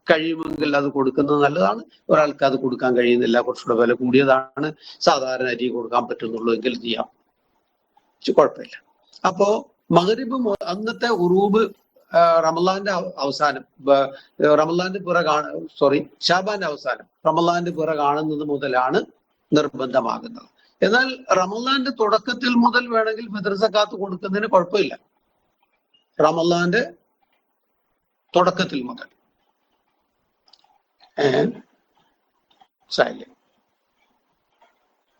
കഴിയുമെങ്കിൽ അത് കൊടുക്കുന്നത് നല്ലതാണ്. ഒരാൾക്ക് അത് കൊടുക്കാൻ കഴിയുന്നില്ല, കുറച്ചുകൂടെ വില കൂടിയതാണ്, സാധാരണ അരി കൊടുക്കാൻ പറ്റുന്നുള്ളൂ എങ്കിൽ ചെയ്യാം, കുഴപ്പമില്ല. അപ്പോ മഗ്രിബ് അന്നത്തെ ഉറൂബ് റമളാന്റെ അവസാനം, റമളാന്റെ പിറ ഷാബാന്റെ അവസാനം റമളാന്റെ പിറ കാണുന്നത് മുതലാണ് നിർബന്ധമാകുന്നത്. എന്നാൽ റമളാന്റെ തുടക്കത്തിൽ മുതൽ വേണമെങ്കിൽ ഫിത്ർ സക്കാത്ത് കൊടുക്കുന്നതിന് കുഴപ്പമില്ല. റമളാന്റെ തുടക്കത്തിൽ മുതൽ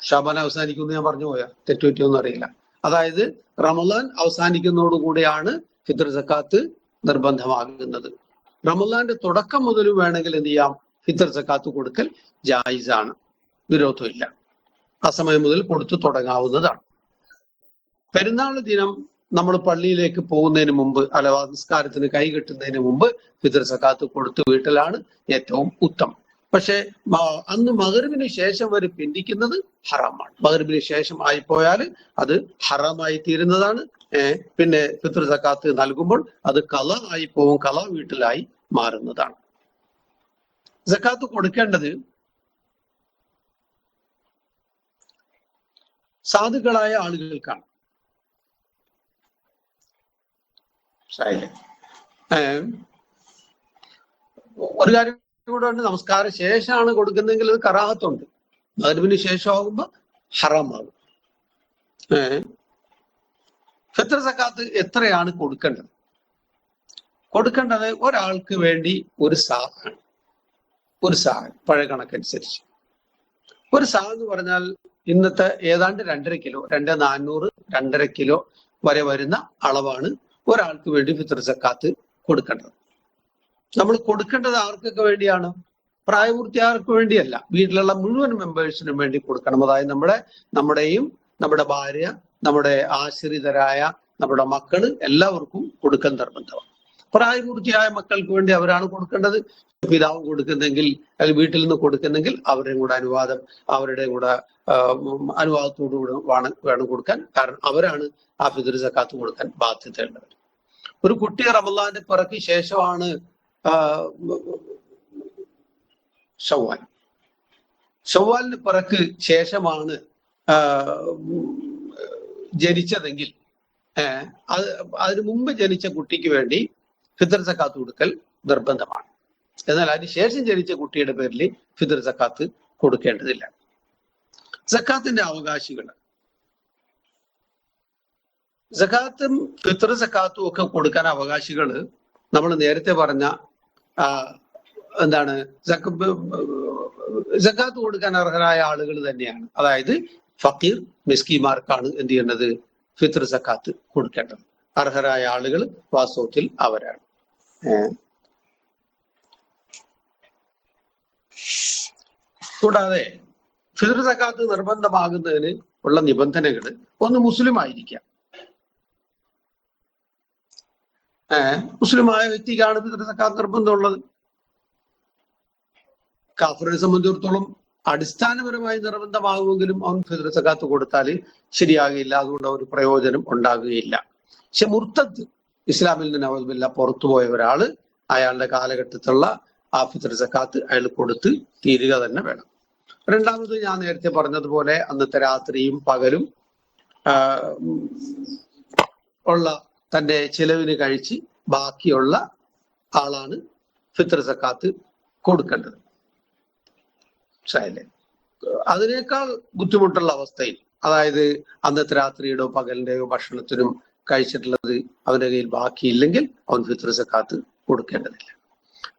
ഷാബാൻ അവസാനിക്കുമെന്ന് ഞാൻ പറഞ്ഞു പോയാ തെറ്റുപറ്റിയൊന്നും അറിയില്ല. അതായത് റമളാൻ അവസാനിക്കുന്നതോടുകൂടിയാണ് ഫിത്ർ സക്കാത്ത് നിർബന്ധമാകുന്നത്. റമളാന്റെ തുടക്കം മുതലും വേണമെങ്കിൽ എന്ത് ചെയ്യാം, ഫിത്ർ സക്കാത്ത് കൊടുക്കൽ ജായിസാണ്, വിരോധമില്ല. ആ സമയം മുതൽ കൊടുത്തു തുടങ്ങാവുന്നതാണ്. പെരുന്നാൾ ദിനം നമ്മൾ പള്ളിയിലേക്ക് പോകുന്നതിന് മുമ്പ്, അഥവാ നിസ്കാരത്തിന് കൈ കെട്ടുന്നതിന് മുമ്പ് ഫിത്ർ സക്കാത്ത് കൊടുത്തു വീട്ടിലാണ് ഏറ്റവും ഉത്തമം. പക്ഷെ അന്ന് മഗ്രിബിന് ശേഷം വരെ പിന്തിക്കുന്നത് ഹറാമാണ്. മഗ്രിബിന് ശേഷം ആയിപ്പോയാൽ അത് ഹറാമായി തീരുന്നതാണ്. പിന്നെ ഫിത്ർ സക്കാത്ത് നൽകുമ്പോൾ അത് ഖള ആയി പോവും, ഖള വീട്ടിലായി മാറുന്നതാണ്. സക്കാത്ത് കൊടുക്കേണ്ടത് സാധുക്കളായ ആളുകൾക്കാണ്. ഒരു കാര്യം കൂടെ ഉണ്ട്, നമസ്കാര ശേഷമാണ് കൊടുക്കുന്നതെങ്കിൽ അത് കറാഹത്തുണ്ട്. മഗ്രിബിന് ശേഷമാകുമ്പോ ഹറാമാകും. ഫിത്ർ സക്കാത്ത് എത്രയാണ് കൊടുക്കേണ്ടത്? കൊടുക്കേണ്ടത് ഒരാൾക്ക് വേണ്ടി ഒരു സാഹാണ്. ഒരു സാഹ് പഴയ കണക്കനുസരിച്ച് ഒരു സാഹ് എന്ന് പറഞ്ഞാൽ ഇന്നത്തെ ഏതാണ്ട് 2.5 കിലോ, 2,400, 2.5 കിലോ വരെ വരുന്ന അളവാണ് ഒരാൾക്ക് വേണ്ടി ഫിത്ർ സക്കാത്ത് കൊടുക്കേണ്ടത്. നമ്മൾ കൊടുക്കേണ്ടത് ആർക്കൊക്കെ വേണ്ടിയാണ്? പ്രായപൂർത്തിയാർക്ക് വേണ്ടിയല്ല, വീട്ടിലുള്ള മുഴുവൻ മെമ്പേഴ്സിനും വേണ്ടി കൊടുക്കണം. അതായത് നമ്മുടെയും നമ്മുടെ ഭാര്യ, നമ്മുടെ ആശ്രിതരായ നമ്മുടെ മക്കള് എല്ലാവർക്കും കൊടുക്കാൻ നിർബന്ധമാണ്. പ്രായപൂർത്തിയായ മക്കൾക്ക് വേണ്ടി അവരാണ് കൊടുക്കേണ്ടത്. പിതാവ് കൊടുക്കുന്നെങ്കിൽ അല്ലെങ്കിൽ വീട്ടിൽ നിന്ന് കൊടുക്കുന്നെങ്കിൽ അവരുടെ കൂടെ അനുവാദത്തോടുകൂടെ വേണം കൊടുക്കാൻ. കാരണം അവരാണ് ആ ഫിത്ർ സക്കാത്ത് കൊടുക്കാൻ ബാധ്യതയുള്ളവർ. ഒരു കുട്ടി റമളാന്റെ പിറക്ക് ശേഷമാണ് ഷവ്വാലിന് പിറക്ക് ശേഷമാണ് ജനിച്ചതെങ്കിൽ അതിനു മുമ്പ് ജനിച്ച കുട്ടിക്ക് വേണ്ടി ഫിത്ർ സക്കാത്ത് കൊടുക്കൽ നിർബന്ധമാണ്. എന്നാൽ അതിനുശേഷം ജനിച്ച കുട്ടിയുടെ പേരിൽ ഫിത്ർ സക്കാത്ത് കൊടുക്കേണ്ടതില്ല. സക്കാത്തിന്റെ അവകാശികൾ, സക്കാത്തും ഫിത്ർ സക്കാത്തും ഒക്കെ കൊടുക്കാൻ അവകാശികള് നമ്മൾ നേരത്തെ പറഞ്ഞ സക്കാത്ത് കൊടുക്കാൻ അർഹരായ ആളുകൾ തന്നെയാണ്. അതായത് ഫക്കീർ, മിസ്കിമാർക്കാണ് എന്ത് ചെയ്യേണ്ടത്? ഫിത്ർ സക്കാത്ത് കൊടുക്കേണ്ടത്. അർഹരായ ആളുകൾ വാസ്തവത്തിൽ അവരാണ്. കൂടാതെ ഫിത്ർ സക്കാത്ത് നിർബന്ധമാകുന്നതിന് ഉള്ള നിബന്ധനകൾ, ഒന്ന് മുസ്ലിം ആയിരിക്കാം. മുസ്ലിമായ വ്യക്തിക്കാണ് ഫിത്ർ സക്കാത്ത് നിർബന്ധമുള്ളത്. കാഫിറിനെ സംബന്ധിച്ചിടത്തോളം അടിസ്ഥാനപരമായി നിർബന്ധമാകുമെങ്കിലും അവൻ ഫിത്ർ സക്കാത്ത് കൊടുത്താൽ ശരിയാകില്ല, അതുകൊണ്ട് ഒരു പ്രയോജനം ഉണ്ടാകുകയില്ല. പക്ഷെ മുർത്തദ്, ഇസ്ലാമിൽ നിന്ന് അവധില്ല പുറത്തുപോയ ഒരാള്, അയാളുടെ കാലഘട്ടത്തിലുള്ള ആ ഫിത്ർ സക്കാത്ത് അയാൾ കൊടുത്ത് തീരുക തന്നെ വേണം. രണ്ടാമത് ഞാൻ നേരത്തെ പറഞ്ഞതുപോലെ അന്നത്തെ രാത്രിയും പകലും ഉള്ള തന്റെ ചിലവിന് കഴിച്ച് ബാക്കിയുള്ള ആളാണ് ഫിത്ർ സക്കാത്ത് കൊടുക്കേണ്ടത്. അതിനേക്കാൾ ബുദ്ധിമുട്ടുള്ള അവസ്ഥയിൽ, അതായത് അന്നത്തെ രാത്രിയുടെയോ പകലിന്റെയോ ഭക്ഷണത്തിനും കഴിച്ചിട്ടുള്ളത് അവന്റെ കയ്യിൽ ബാക്കിയില്ലെങ്കിൽ അവൻ ഫിത്ർ സക്കാത്ത് കൊടുക്കേണ്ടതില്ല.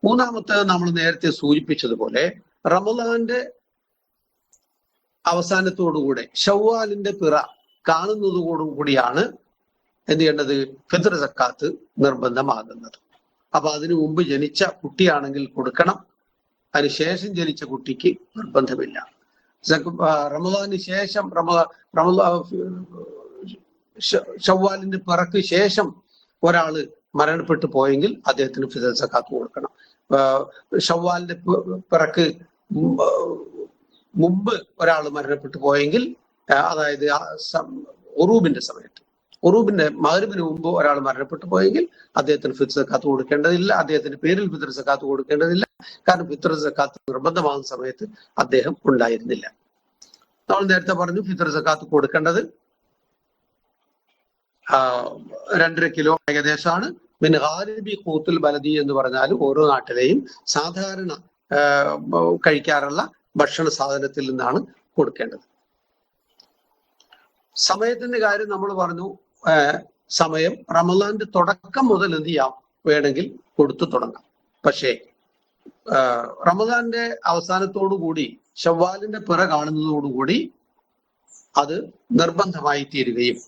മൂന്നാമത്തേത് നമ്മൾ നേരത്തെ സൂചിപ്പിച്ചതുപോലെ റമളാന്റെ അവസാനത്തോടുകൂടെ ഷവ്വാലിന്റെ പിറ കാണുന്നതോടുകൂടിയാണ് എന്ത് ചെയ്യേണ്ടത്? ഫിത്ർ സക്കാത്ത് നിർബന്ധമാകുന്നത്. അപ്പൊ അതിനു മുമ്പ് ജനിച്ച കുട്ടിയാണെങ്കിൽ കൊടുക്കണം, അതിനുശേഷം ജനിച്ച കുട്ടിക്ക് നിർബന്ധമില്ല. റമളാന് ശേഷം ഷവ്വാലിന്റെ പിറക്ക് ശേഷം ഒരാള് മരണപ്പെട്ടു പോയെങ്കിൽ അദ്ദേഹത്തിന് ഫിത്ർ സക്കാത്ത് കൊടുക്കണം. ഷവ്വാലിന്റെ പിറക്ക് മുമ്പ് ഒരാൾ മരണപ്പെട്ടു പോയെങ്കിൽ, അതായത് ഉറൂബിന്റെ സമയത്ത്, ഉറൂബിന്റെ മഗ്‌രിബിന് മുമ്പ് ഒരാൾ മരണപ്പെട്ടു പോയെങ്കിൽ അദ്ദേഹത്തിന് ഫിത്ർ സക്കാത്ത് കൊടുക്കേണ്ടതില്ല, അദ്ദേഹത്തിന്റെ പേരിൽ ഫിത്ർ സക്കാത്ത് കൊടുക്കേണ്ടതില്ല. കാരണം ഫിത്ർ സക്കാത്ത് നിർബന്ധമാകുന്ന സമയത്ത് അദ്ദേഹം ഉണ്ടായിരുന്നില്ല. നമ്മൾ നേരത്തെ പറഞ്ഞു ഫിത്ർ സക്കാത്ത് കൊടുക്കേണ്ടത് 2.5 കിലോ ഏകദേശമാണ്. പിന്നെ ഖാലിബി ഖൂത്തുൽ ബലദി എന്ന് പറഞ്ഞാൽ ഓരോ നാട്ടിലെയും സാധാരണ കഴിക്കാറുള്ള ഭക്ഷണ സാധനത്തിൽ നിന്നാണ് കൊടുക്കേണ്ടത്. സമയത്തിന്റെ കാര്യം നമ്മൾ പറഞ്ഞു. സമയം റമദാന്റെ തുടക്കം മുതൽ എന്ത് ചെയ്യാം, വേണമെങ്കിൽ കൊടുത്തു തുടങ്ങാം. പക്ഷേ റമദാന്റെ അവസാനത്തോടു കൂടി ശവ്വാലിന്റെ പിറ കാണുന്നതോടുകൂടി അത് നിർബന്ധമായി തീരുകയും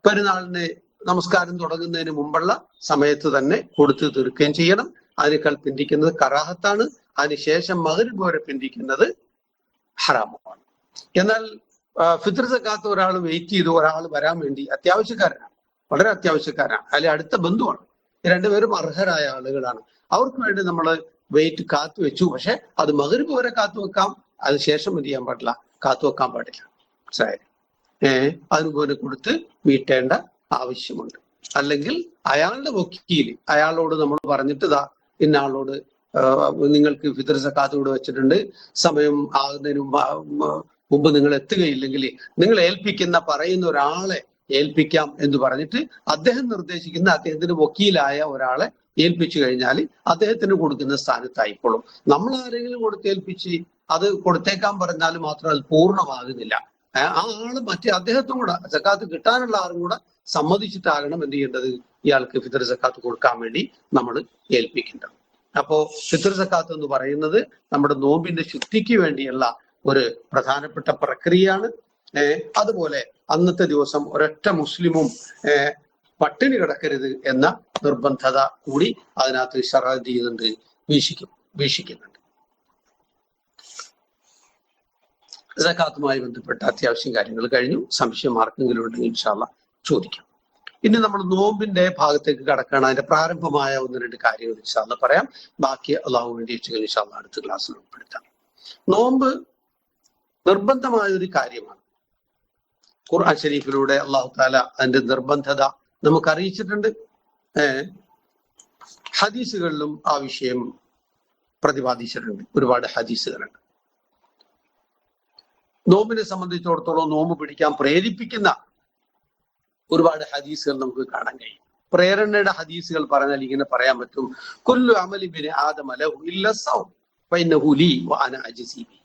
പെരുന്നാളിന് നമസ്കാരം തുടങ്ങുന്നതിന് മുമ്പുള്ള സമയത്ത് തന്നെ കൊടുത്തു തീർക്കുകയും ചെയ്യണം. അതിനേക്കാൾ പിന്തിക്കുന്നത് കറാഹത്താണ്. അതിനുശേഷം മഗ്‌രിബ് വരെ പിന്തിക്കുന്നത് ഹറാമാണ്. എന്നാൽ ഫിത്ർ സക്കാത്ത് ഒരാൾ വെയിറ്റ് ചെയ്തു, ഒരാൾ വരാൻ വേണ്ടി അത്യാവശ്യക്കാരനാണ്, വളരെ അത്യാവശ്യക്കാരനാണ്, അല്ലെ അടുത്ത ബന്ധുവാണ്, രണ്ടുപേരും അർഹരായ ആളുകളാണ്. അവർക്ക് വേണ്ടി നമ്മൾ വെയിറ്റ് കാത്തു വെച്ചു. പക്ഷെ അത് മഗ്‌രിബ് വരെ കാത്തു വെക്കാം, അതിനുശേഷം എന്ത് ചെയ്യാൻ പാടില്ല, കാത്തു വെക്കാൻ പാടില്ല. മനസ്സിലായത്? അതിനുപോലെ കൊടുത്ത് വീട്ടേണ്ട ആവശ്യമുണ്ട്. അല്ലെങ്കിൽ അയാളുടെ വക്കീൽ അയാളോട് നമ്മൾ പറഞ്ഞിട്ട് ഇന്ന ആളോട് നിങ്ങൾക്ക് ഫിത്ർ സക്കാത്ത് കൂടെ വെച്ചിട്ടുണ്ട്, സമയം ആകുന്നതിന് മുമ്പ് നിങ്ങൾ എത്തുകയില്ലെങ്കിൽ നിങ്ങൾ പറയുന്ന ഒരാളെ ഏൽപ്പിക്കാം എന്ന് പറഞ്ഞിട്ട് അദ്ദേഹം നിർദ്ദേശിക്കുന്ന അദ്ദേഹത്തിന് വക്കീലായ ഒരാളെ ഏൽപ്പിച്ചു കഴിഞ്ഞാൽ അദ്ദേഹത്തിന് കൊടുക്കുന്ന സ്ഥാനത്തായിക്കോളും. നമ്മൾ ആരെങ്കിലും കൊടുത്തേൽപ്പിച്ച് അത് കൊടുത്തേക്കാൻ പറഞ്ഞാൽ മാത്രം അത് പൂർണ്ണമാകുന്നില്ല. ആ ആള് മറ്റേ അദ്ദേഹത്തും കൂടെ സക്കാത്ത് കിട്ടാനുള്ള ആളും കൂടെ സമ്മതിച്ചിട്ടാകണം എന്ത് ചെയ്യേണ്ടത്, ഇയാൾക്ക് ഫിത്ർ സക്കാത്ത് കൊടുക്കാൻ വേണ്ടി നമ്മൾ ഏൽപ്പിക്കേണ്ടത്. അപ്പോ ഫിത്ർ സക്കാത്ത് എന്ന് പറയുന്നത് നമ്മുടെ നോമ്പിന്റെ ശുദ്ധിക്ക് വേണ്ടിയുള്ള ഒരു പ്രധാനപ്പെട്ട പ്രക്രിയയാണ്. അതുപോലെ അന്നത്തെ ദിവസം ഒരൊറ്റ മുസ്ലിമും പട്ടിണി കിടക്കരുത് എന്ന നിർബന്ധത കൂടി അതിനകത്ത് ശറഅ് ചെയ്യുന്നുണ്ട്, വീക്ഷിക്കുന്നുണ്ട്. സക്കാത്തുമായി ബന്ധപ്പെട്ട അത്യാവശ്യം കാര്യങ്ങൾ കഴിഞ്ഞു. സംശയം ആർക്കെങ്കിലും ഉണ്ടെങ്കിൽ ഇൻഷാ അല്ലാഹ് ചോദിക്കാം. ഇനി നമ്മൾ നോമ്പിന്റെ ഭാഗത്തേക്ക് കടക്കണം. അതിന്റെ പ്രാരംഭമായ 1-2 കാര്യങ്ങൾ ഇൻഷാ അല്ലാഹ് പറയാം. ബാക്കി അള്ളാഹു വേണ്ടി ഇൻഷാ അല്ലാഹ് അടുത്ത ക്ലാസ്സിൽ ഉൾപ്പെടുത്താം. നോമ്പ് നിർബന്ധമായ ഒരു കാര്യമാണ്. ഖുർആൻ ശരീഫിലൂടെ അള്ളാഹു താല അതിന്റെ നിർബന്ധത നമുക്ക് അറിയിച്ചിട്ടുണ്ട്. ഹദീസുകളിലും ആ വിഷയം പ്രതിപാദിച്ചിട്ടുണ്ട്. ഒരുപാട് ഹദീസുകളുണ്ട്. നോമ്പിനെ സംബന്ധിച്ചിടത്തോളം നോമ്പ് പിടിക്കാൻ പ്രേരിപ്പിക്കുന്ന ഒരുപാട് ഹദീസുകൾ നമുക്ക് കാണാൻ കഴിയും. പ്രേരണയുടെ ഹദീസുകൾ പറഞ്ഞാൽ ഇങ്ങനെ പറയാൻ പറ്റും: കുല്ലു അമലി ബിനി ആദമ ലഹു ഇല്ല സൗം ഫഇന്നഹു ലീ വഅന അജ്സി ബി.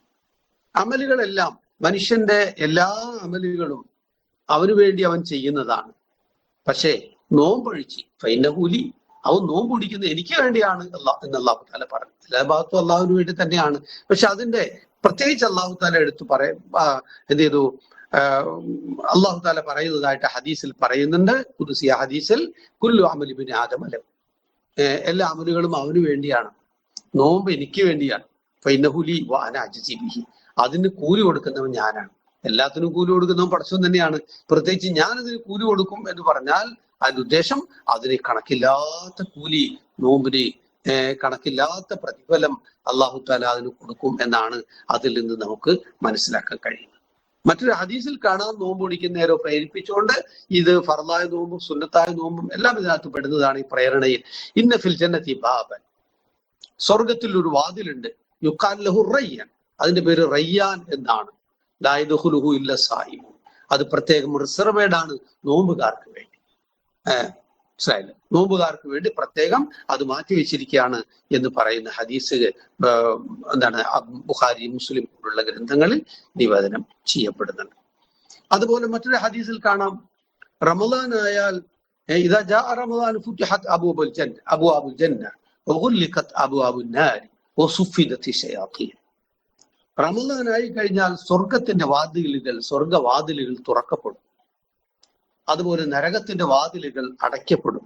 അമലുകളെല്ലാം, മനുഷ്യന്റെ എല്ലാ അമലുകളും അവന് വേണ്ടി അവൻ ചെയ്യുന്നതാണ്. പക്ഷേ നോമ്പൊഴിച്ച് ഫഇന്നഹു ലീ, അവൻ നോമ്പ് പിടിക്കുന്നത് എനിക്ക് വേണ്ടിയാണ് എന്ന് അല്ലാഹു തആല പറഞ്ഞു. എല്ലാ ഭാഗത്തും അള്ളാഹുവിന് വേണ്ടി തന്നെയാണ്. പക്ഷെ അതിന്റെ പ്രത്യേകിച്ച് അള്ളാഹു താല എടുത്തു എന്ത് ചെയ്തു, അള്ളാഹു താല പറയുന്നതായിട്ട് ഹദീസിൽ പറയുന്നുണ്ട്. ഖുദ്സിയ ഹദീസിൽ കുല്ലു അമലി ബിനി ആദമ ലഹു, എല്ലാ അമലുകളും അവന് വേണ്ടിയാണ്, നോമ്പ് എനിക്ക് വേണ്ടിയാണ്. ഫഇന്നഹു ലീ വഅന അജ്സി ബിഹി, അതിന് കൂലി കൊടുക്കുന്നവൻ ഞാനാണ്. എല്ലാത്തിനും കൂലി കൊടുക്കുന്നവൻ പടച്ചവൻ തന്നെയാണ്. പ്രത്യേകിച്ച് ഞാൻ അതിന് കൂലി കൊടുക്കും എന്ന് പറഞ്ഞാൽ അതിന്റെ ഉദ്ദേശം അതിന് കണക്കില്ലാത്ത കൂലി, നോമ്പിന് കണക്കില്ലാത്ത പ്രതിഫലം അള്ളാഹു താല അതിന് കൊടുക്കും എന്നാണ് അതിൽ നിന്ന് നമുക്ക് മനസ്സിലാക്കാൻ കഴിയുന്നത്. മറ്റൊരു ഹദീസിൽ കാണാൻ നോമ്പ് പിടിക്കുന്നേരോ പ്രേരിപ്പിച്ചുകൊണ്ട് ഇത് ഫർളായ നോമ്പും സുന്നത്തായ നോമ്പും എല്ലാം ഇതിനകത്ത് പെടുന്നതാണ് ഈ പ്രേരണയിൽ. ഇന്ന ഫിൽ ജന്നതി ബാബൻ, സ്വർഗത്തിൽ ഒരു വാതിലുണ്ട്, യുഖാൽ ലഹു റയ്യാൻ, അതിന്റെ പേര് റയ്യാൻ എന്നാണ്. ലാ യദ്ഖുലുഹു ഇല്ല സായിമൂൻ, അത് പ്രത്യേകം റിസർവേഡ് ആണ് നോമ്പുകാർക്ക് വേണ്ടി. നോമ്പുകാർക്ക് വേണ്ടി പ്രത്യേകം അത് മാറ്റിവെച്ചിരിക്കുകയാണ് എന്ന് പറയുന്ന ഹദീസ് എന്താണ് ബുഖാരി മുസ്ലിം പോലുള്ള ഗ്രന്ഥങ്ങളിൽ നിവേദനം ചെയ്യപ്പെടുന്നുണ്ട്. അതുപോലെ മറ്റൊരു ഹദീസിൽ കാണാം, റമദാൻ ആയാൽ ഇദാ ജാഅ റമദാൻ ഫുതിഹത് അബൂബുൽ ജന്ന അബ്വാബുൽ ജന്ന വഗുല്ലിഖത് അബ്വാബുൻ നാർ വസുഫിദത്തി ശയാത്തീൻ. റമദാൻ ആയി കഴിഞ്ഞാൽ സ്വർഗത്തിന്റെ സ്വർഗവാതിലുകൾ തുറക്കപ്പെടും. അതുപോലെ നരകത്തിന്റെ വാതിലുകൾ അടയ്ക്കപ്പെടും.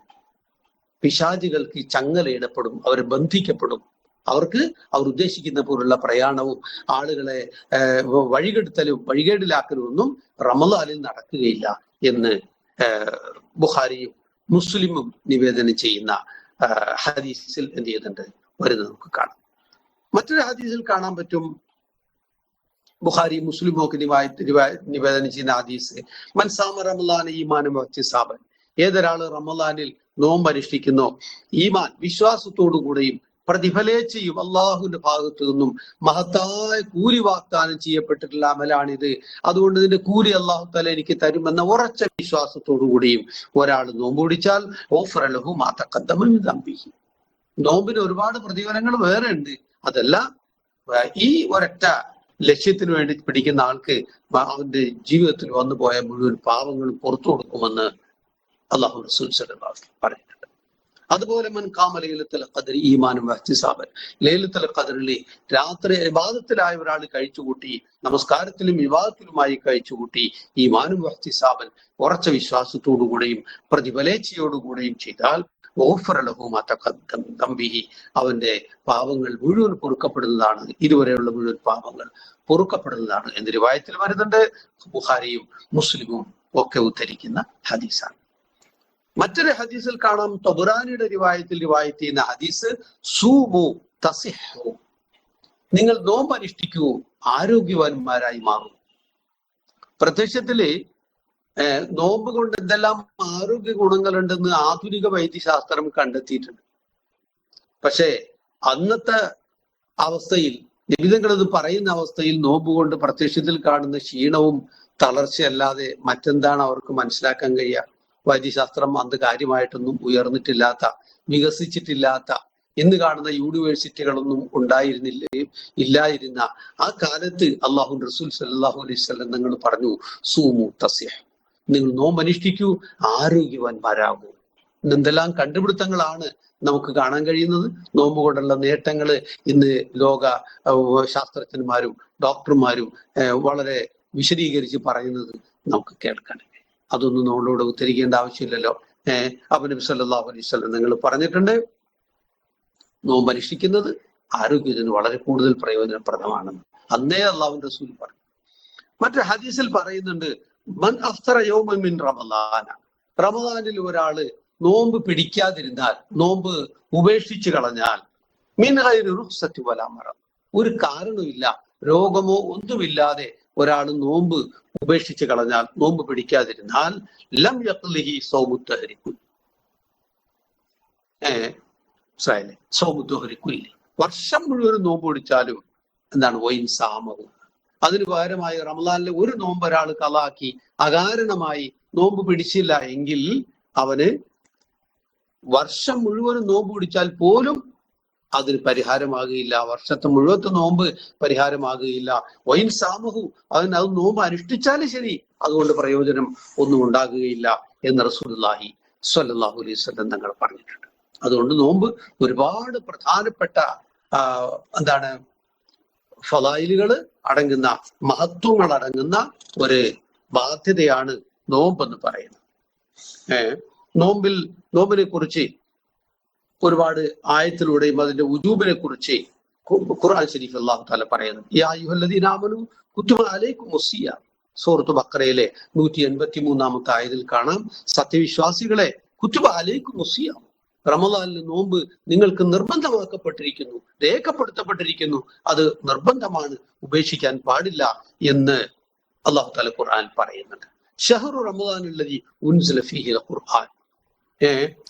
പിശാചുകൾക്ക് ചങ്ങലയിടപ്പെടും, അവർ ബന്ധിക്കപ്പെടും. അവർ ഉദ്ദേശിക്കുന്ന പോലുള്ള പ്രയാണവും ആളുകളെ വഴികേടിലാക്കലും ഒന്നും റമദാനിൽ നടക്കുകയില്ല എന്ന് ബുഖാരിയും മുസ്ലിമും നിവേദനം ചെയ്യുന്ന ഹദീസിൽ എന്ത് ചെയ്യുന്നുണ്ട്, വരുന്നത് നമുക്ക് കാണാം. മറ്റൊരു ഹദീസിൽ കാണാൻ പറ്റും, ബുഖാരി മുസ്ലിം ഒക്കെ നിവേദനം ചെയ്യുന്ന ഹദീസ്, മൻസാമ റമളാന ഈമാനും വഹ്തിസാബൻ, ഏതൊരാള് റമളാനിൽ നോമ്പ് അനുഷ്ഠിക്കുന്നോ ഈമാൻ വിശ്വാസത്തോടു കൂടെയും പ്രതിഫലേച്ഛയും അള്ളാഹുവിന്റെ ഭാഗത്തു നിന്നും മഹത്തായ കൂലി വാഗ്ദാനം ചെയ്യപ്പെട്ടിട്ടുള്ള അമലാണിത്, അതുകൊണ്ട് ഇതിന്റെ കൂലി അള്ളാഹു തആല എനിക്ക് തരുമെന്ന ഉറച്ച വിശ്വാസത്തോടു കൂടിയും ഒരാൾ നോമ്പ് പിടിച്ചാൽ ഓഫറ ലഹു മാ തഖദ്ദമ മിൻ ദംബിഹി. നോമ്പിന് ഒരുപാട് പ്രതിഫലങ്ങൾ വേറെ ഉണ്ട്. അതല്ല, ഈ ഒരൊറ്റ ലക്ഷ്യത്തിന് വേണ്ടി പിടിക്കുന്ന ആൾക്ക് അവന്റെ ജീവിതത്തിൽ വന്നു പോയ മുഴുവൻ പാവങ്ങളും പുറത്തു കൊടുക്കുമെന്ന് അല്ലാഹു റസൂൽ സല്ലല്ലാഹു അലൈഹി വസല്ലം പറയുന്നുണ്ട്. അതുപോലെ മൻ ഖാമ ലൈലത്തുൽ ഖദ്രി ഈമാനും വഹ്തിസാബൻ, ലൈലത്തുൽ ഖദ്റിലെ രാത്രി ഇബാദത്തിലായ ഒരാൾ കഴിച്ചുകൂട്ടി, നമസ്കാരത്തിലും ഇബാദത്തിലുമായി കഴിച്ചുകൂട്ടി, ഈമാനും വഹ്തിസാബൻ ഉറച്ച വിശ്വാസത്തോടു കൂടെയും പ്രതിഫലേച്ഛയോടുകൂടെയും ചെയ്താൽ ഓഫറ ലഹു മാ തഖദ്ദമ മിൻ ദംബിഹി, അവന്റെ പാപങ്ങൾ മുഴുവൻ പൊറുക്കപ്പെടുന്നതാണ്, ഇതുവരെയുള്ള മുഴുവൻ പാപങ്ങൾ പൊറുക്കപ്പെടുന്നതാണ് എന്ന് റിവായത്തിൽ വരുന്നുണ്ട്. ബുഖാരിയും മുസ്ലിമും ഒക്കെ ഉദ്ധരിക്കുന്ന ഹദീസാണ്. മറ്റൊരു ഹദീസിൽ കാണാം, തബറാനിയുടെ റിവായത്ത് ചെയ്യുന്ന ഹദീസ്, സൂമു തസിഹു, നിങ്ങൾ നോമ്പ് അനുഷ്ഠിക്കൂ ആരോഗ്യവാന്മാരായി മാറും. പ്രത്യക്ഷത്തില് നോമ്പ് കൊണ്ട് എന്തെല്ലാം ആരോഗ്യ ഗുണങ്ങളുണ്ടെന്ന് ആധുനിക വൈദ്യശാസ്ത്രം കണ്ടെത്തിയിട്ടുണ്ട്. പക്ഷേ അന്നത്തെ അവസ്ഥയിൽ, നിബിധങ്ങളത് പറയുന്ന അവസ്ഥയിൽ നോമ്പ് കൊണ്ട് പ്രത്യക്ഷത്തിൽ കാണുന്ന ക്ഷീണവും തളർച്ചയല്ലാതെ മറ്റെന്താണ് അവർക്ക് മനസ്സിലാക്കാൻ കഴിയുക? വൈദ്യശാസ്ത്രം അന്ന് കാര്യമായിട്ടൊന്നും ഉയർന്നിട്ടില്ലാത്ത, വികസിച്ചിട്ടില്ലാത്ത, ഇന്ന് കാണുന്ന യൂണിവേഴ്സിറ്റികളൊന്നും ഇല്ലായിരുന്ന ആ കാലത്ത് അള്ളാഹു റസൂൽ സല്ലല്ലാഹു അലൈഹി വസല്ലം നിങ്ങൾ പറഞ്ഞു, സൂമു തസിഹ്, നിങ്ങൾ നോമ്പ് അനുഷ്ഠിക്കൂ ആരോഗ്യവാന്മാരാകൂ. എന്തെല്ലാം കണ്ടുപിടുത്തങ്ങളാണ് നമുക്ക് കാണാൻ കഴിയുന്നത്. നോമ്പ് കൊണ്ടുള്ള നേട്ടങ്ങള് ഇന്ന് ലോക ശാസ്ത്രജ്ഞന്മാരും ഡോക്ടർമാരും വളരെ വിശദീകരിച്ച് പറയുന്നത് നമുക്ക് കേൾക്കാൻ. അതൊന്നും നമ്മളോട് ഉദ്ധരിക്കേണ്ട ആവശ്യമില്ലല്ലോ. അപ്പൊ നബി സല്ലല്ലാഹു അലൈഹി വസല്ലം നിങ്ങൾ പറഞ്ഞിട്ടുണ്ട്, നോമ്പ് അനുഷ്ഠിക്കുന്നത് ആരോഗ്യത്തിന് വളരെ കൂടുതൽ പ്രയോജനപ്രദമാണെന്ന് അന്നേ അള്ളാഹുവിന്റെ റസൂൽ പറഞ്ഞു. മറ്റൊരു ഹദീസിൽ പറയുന്നുണ്ട്, മൻ അഫ്തറ യൗമൻ മിൻ റമളാന, റമളാനിൽ ഒരാള് നോമ്പ് പിടിക്കാതിരുന്നാൽ, നോമ്പ് ഉപേക്ഷിച്ചു കളഞ്ഞാൽ, മിൻ ഗൈരി റുഖ്സത്തി വലാ മറദ്, ഒരു കാരണമില്ല, രോഗമോ ഒന്നുമില്ലാതെ ഒരാൾ നോമ്പ് ഉപേക്ഷിച്ചു കളഞ്ഞാൽ, നോമ്പ് പിടിക്കാതിരുന്നാൽ, ലം യഖ്ലിഹി സൗമു ദഹരി കുല്ലി, സൗമു ദഹരി കുല്ലി, വർഷം മുഴുവൻ നോമ്പ് പിടിച്ചാലും എന്താണ്, വൈൻ സാമവും, അതിന് പകരമായി റമളാനിലെ ഒരു നോമ്പ് ഒരാൾ കളാക്കി അകാരണമായി നോമ്പ് പിടിച്ചില്ല എങ്കിൽ അവന് വർഷം മുഴുവനും നോമ്പ് പിടിച്ചാൽ പോലും അതിന് പരിഹാരമാകുകയില്ല, വർഷത്തെ മുഴുവത്തെ നോമ്പ് പരിഹാരമാകുകയില്ല. വൈൻ സാമഹു, അത് നോമ്പ് അനുഷ്ഠിച്ചാലും ശരി അതുകൊണ്ട് പ്രയോജനം ഒന്നും ഉണ്ടാകുകയില്ല എന്ന് റസൂലുള്ളാഹി സ്വല്ലല്ലാഹു അലൈഹി വസല്ലം തങ്ങൾ പറഞ്ഞിട്ടുണ്ട്. അതുകൊണ്ട് നോമ്പ് ഒരുപാട് പ്രധാനപ്പെട്ട ഫളായിലുകൾ അടങ്ങുന്ന, മഹത്വങ്ങൾ അടങ്ങുന്ന ഒരു ബാധ്യതയാണ് നോമ്പെന്ന് പറയുന്നത്. നോമ്പിനെ കുറിച്ച് ഒരുപാട് ആയത്തിലൂടെയും അതിന്റെ ഉജൂബിനെ കുറിച്ച് ഖുർആൻ ശരീഫ് അല്ലാഹു തആല പറയുന്നു. യാ അയ്യുഹല്ലദീന ആമനൂ കുതിബ അലൈക്കുമുസ് സിയാം, സൂറത്ത് ബഖറയിലെ 183 ആയതിൽ കാണാം, സത്യവിശ്വാസികളെ കുതിബ അലൈക്കുമുസ് സിയാം, റമളാനിലെ നോമ്പ് നിങ്ങൾക്ക് നിർബന്ധമാക്കപ്പെട്ടിരിക്കുന്നു, രേഖപ്പെടുത്തപ്പെട്ടിരിക്കുന്നു, അത് നിർബന്ധമാണ്, ഉപേക്ഷിക്കാൻ പാടില്ല എന്ന് അല്ലാഹു തആല ഖുർആൻ പറയുന്നുണ്ട്. ഷഹ്റു റമളാനുല്ലദീ ഉൻസില ഫീഹിൽ ഖുർആൻ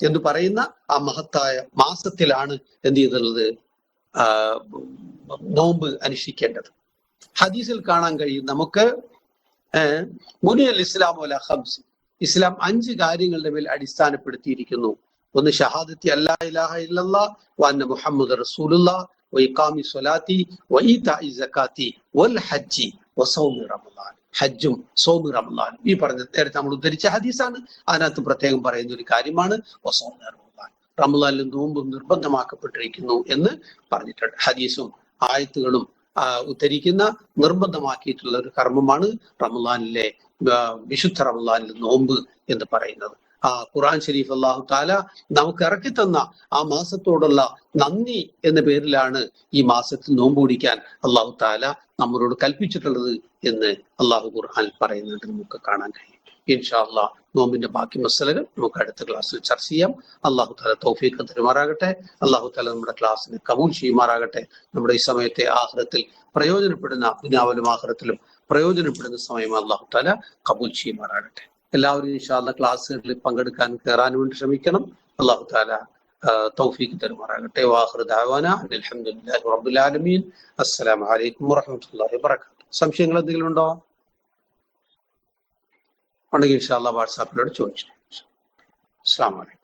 എന്ന് പറയുന്ന ആ മഹത്തായ മാസത്തിലാണ് എന്ത് ചെയ്തുള്ളത്, നോമ്പ് അനുഷ്ഠിക്കേണ്ടത്. ഹദീസിൽ കാണാൻ കഴിയും നമുക്ക്, ബുനിയൽ ഇസ്ലാമു അലാ ഖംസ്, ഇസ്ലാം 5 കാര്യങ്ങളുടെ മേൽ അടിസ്ഥാനപ്പെടുത്തിയിരിക്കുന്നു. ഒന്ന്, ഷഹാദത്തി അല്ലാ ഇലാഹ ഇല്ലല്ലാഹ് വ അന്ന മുഹമ്മദ് റസൂലുള്ളാഹ് വ ഇഖാമി സ്വലാത്തി വ ഈതാഇ സകാത്തി വൽ ഹജ്ജി വ സൗമി റമളാൻ, ഹജ്ജും സൗമി റമളാൻ. ഈ പറഞ്ഞ നേരത്തെ നമ്മൾ ഉദ്ധരിച്ച ഹദീസാണ്. അതിനകത്ത് പ്രത്യേകം പറയുന്ന ഒരു കാര്യമാണ് വ സൗമി റമളാൻ, റമളാനിൽ നോമ്പ് നിർബന്ധമാക്കപ്പെട്ടിരിക്കുന്നു എന്ന് പറഞ്ഞിട്ടുണ്ട്. ഹദീസും ആയത്തുകളും ഉദ്ധരിക്കുന്ന, നിർബന്ധമാക്കിയിട്ടുള്ള ഒരു കർമ്മമാണ് റമളാനിലെ, വിശുദ്ധ റമളാനിലെ നോമ്പ് എന്ന് പറയുന്നത്. ഖുർആൻ ഷരീഫ് അല്ലാഹു തആല നമുക്ക് ഇറക്കി തന്ന ആ മാസത്തോടുള്ള നന്ദി എന്ന പേരിലാണ് ഈ മാസത്തിൽ നോമ്പ് പിടിക്കാൻ അല്ലാഹു തആല നമ്മളോട് കൽപ്പിച്ചിട്ടുള്ളത് എന്ന് അല്ലാഹു ഖുർആൻ പറയുന്നുണ്ട്, നമുക്ക് കാണാൻ കഴിയും. ഇൻഷാ അല്ലാഹ് നോമ്പിന്റെ ബാക്കി മസലകൾ നമുക്ക് അടുത്ത ക്ലാസ്സിൽ ചർച്ച ചെയ്യാം. അള്ളാഹു താല തൗഫീഖ് തരുമാറാകട്ടെ. അള്ളാഹു താല നമ്മുടെ ക്ലാസ്സിനെ കബൂൽ ചെയ്യുമാറാകട്ടെ. നമ്മുടെ ഈ സമയത്തെ ആഖിറത്തിൽ പ്രയോജനപ്പെടുന്ന, ദുനിയാവിലും ആഖിറത്തിലും പ്രയോജനപ്പെടുന്ന സമയം അള്ളാഹു താല കബൂൽ ചെയ്യുമാറാകട്ടെ. എല്ലാവരും ഇൻഷാ അല്ലാഹ് ക്ലാസ്സുകളിൽ പങ്കെടുക്കാൻ കയറാൻ വേണ്ടി ശ്രമിക്കണം. അള്ളാഹു താല തൗഫീഖ് തരുമാറാകട്ടെ. വാഖിറു ദഅവാന അൽഹംദുലില്ലാഹി റബ്ബിൽ ആലമീൻ. അസ്സലാമു അലൈക്കും വറഹ്മത്തുള്ളാഹി വബറകാതുഹു. സംശയങ്ങൾ എന്തെങ്കിലും ഉണ്ടോ? ഉണ്ടെങ്കിൽ ഇൻഷാ അല്ലാഹ് വാട്സാപ്പിലൂടെ ചോദിച്ചു. അസ്സലാമു അലൈക്കും.